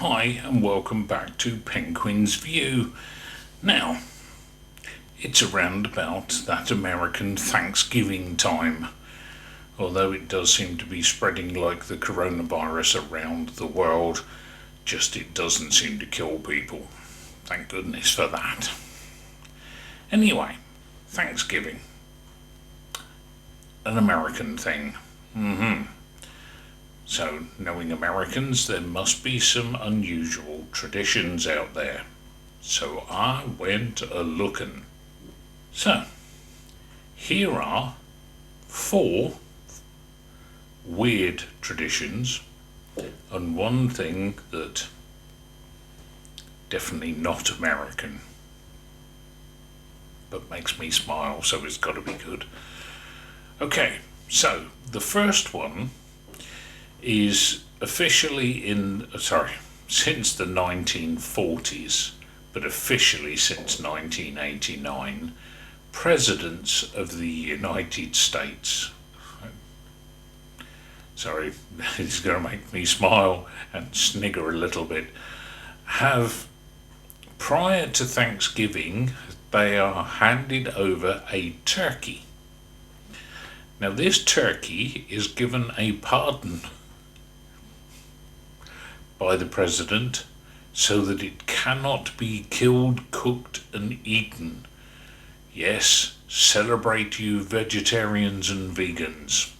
Hi and welcome back to Penguin's View. Now, it's around about that American Thanksgiving time, although it does seem to be spreading like the coronavirus around the world, just it doesn't seem to kill people. Thank goodness for that. Anyway, Thanksgiving. An American thing. So, knowing Americans, there must be some unusual traditions out there. So I went a-looking. So, here are 4 weird traditions and one thing that definitely not American, but makes me smile, so it's got to be good. Okay, so the first one is officially since the 1940s, but officially since 1989, presidents of the United States. Sorry, it's going to make me smile and snigger a little bit. Have, prior to Thanksgiving, they are handed over a turkey. Now, this turkey is given a pardon by the president so that it cannot be killed, cooked and eaten. Yes, celebrate you vegetarians and vegans.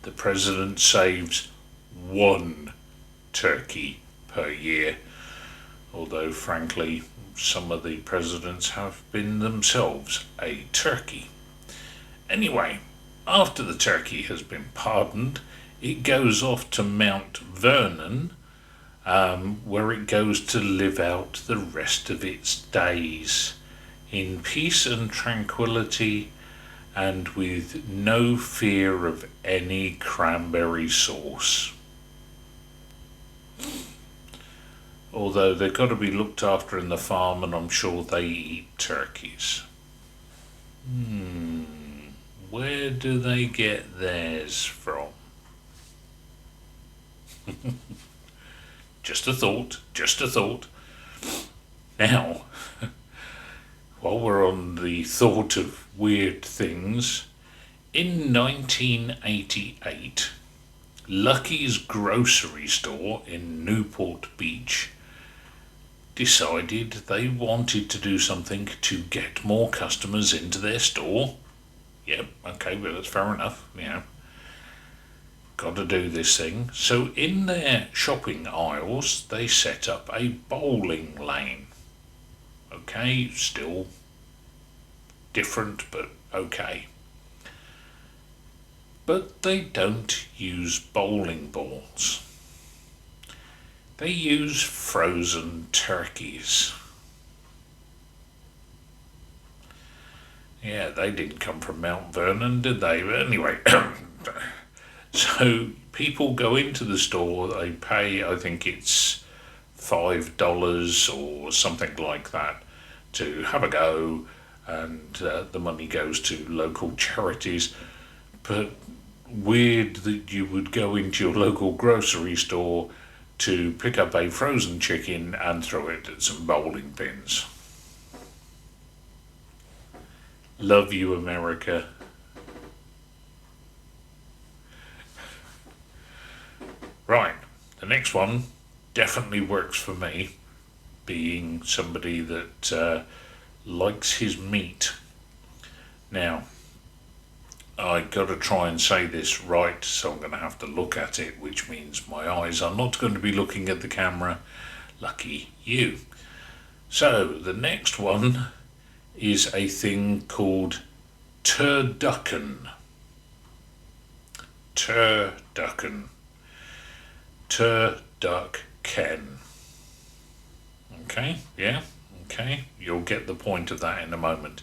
The president saves 1 turkey per year, although frankly some of the presidents have been themselves a turkey. Anyway, after the turkey has been pardoned, it goes off to Mount Vernon, where it goes to live out the rest of its days in peace and tranquility and with no fear of any cranberry sauce. Although they've got to be looked after in the farm, and I'm sure they eat turkeys. Where do they get theirs from? Just a thought. Now, while we're on the thought of weird things, in 1988, Lucky's grocery store in Newport Beach decided they wanted to do something to get more customers into their store. Yep, okay, well, that's fair enough, Got to do this thing. So in their shopping aisles, they set up a bowling lane. Okay, still different, but okay. But they don't use bowling balls. They use frozen turkeys. Yeah, they didn't come from Mount Vernon, did they? But anyway, so people go into the store, they pay, I think it's $5 or something like that to have a go, and the money goes to local charities. But weird that you would go into your local grocery store to pick up a frozen chicken and throw it at some bowling pins. Love you, America. Right, the next one definitely works for me, being somebody that likes his meat. Now, I got to try and say this right, so I'm going to have to look at it, which means my eyes are not going to be looking at the camera. Lucky you. So, the next one is a thing called turducken. Turducken. Turducken. Okay, yeah, okay. You'll get the point of that in a moment.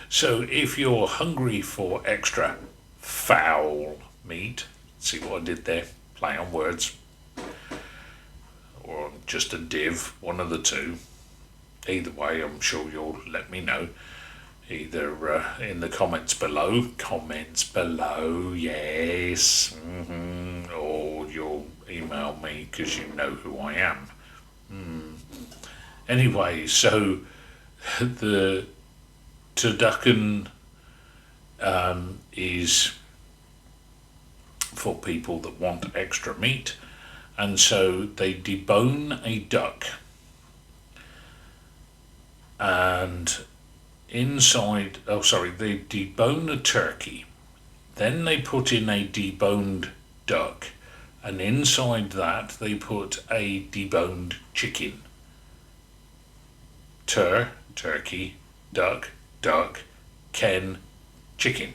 So if you're hungry for extra fowl meat, see what I did there? Play on words. Or just a div, one of the two. Either way, I'm sure you'll let me know. Either in the comments below, yes, or you'll email me because you know who I am. Anyway, so the turducken is for people that want extra meat, and so they debone a duck, and inside, they debone a turkey, then they put in a deboned duck, and inside that they put a deboned chicken. Turkey, duck, ken, chicken.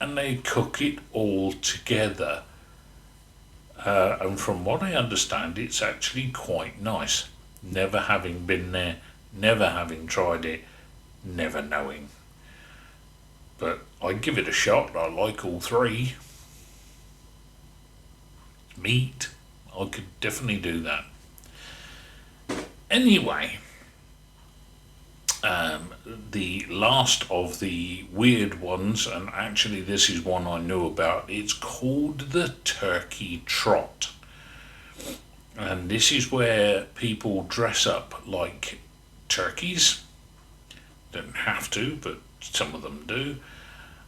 And they cook it all together. And from what I understand, it's actually quite nice. Never having been there, never having tried it, never knowing. But I'd give it a shot. I like all three. Meat, I could definitely do that. Anyway, the last of the weird ones, and actually this is one I knew about, it's called the turkey trot. And this is where people dress up like turkeys. Don't have to, but some of them do.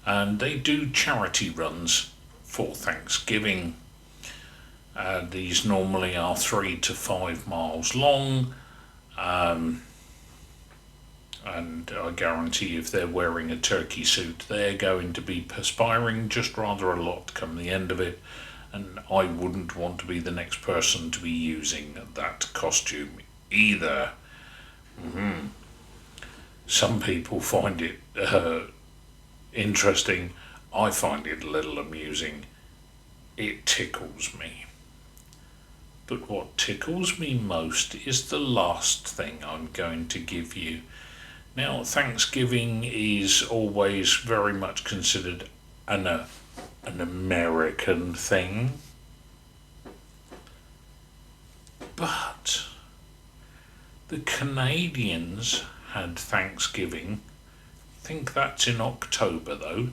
And they do charity runs for Thanksgiving. These normally are 3 to 5 miles long. And I guarantee if they're wearing a turkey suit, they're going to be perspiring just rather a lot come the end of it, and I wouldn't want to be the next person to be using that costume either. Some people find it interesting. I find it a little amusing. It tickles me. But what tickles me most is the last thing I'm going to give you. Now, Thanksgiving is always very much considered an American thing. But the Canadians had Thanksgiving. I think that's in October though.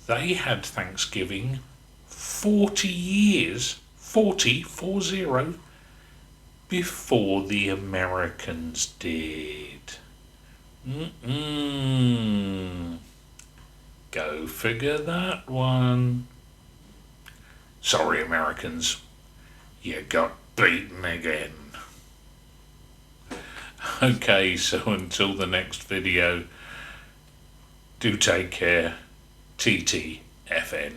They had Thanksgiving 40 years, 40 before the Americans did. Go figure that one. Sorry, Americans, you got beaten again. Okay, so until the next video, do take care. TTFN.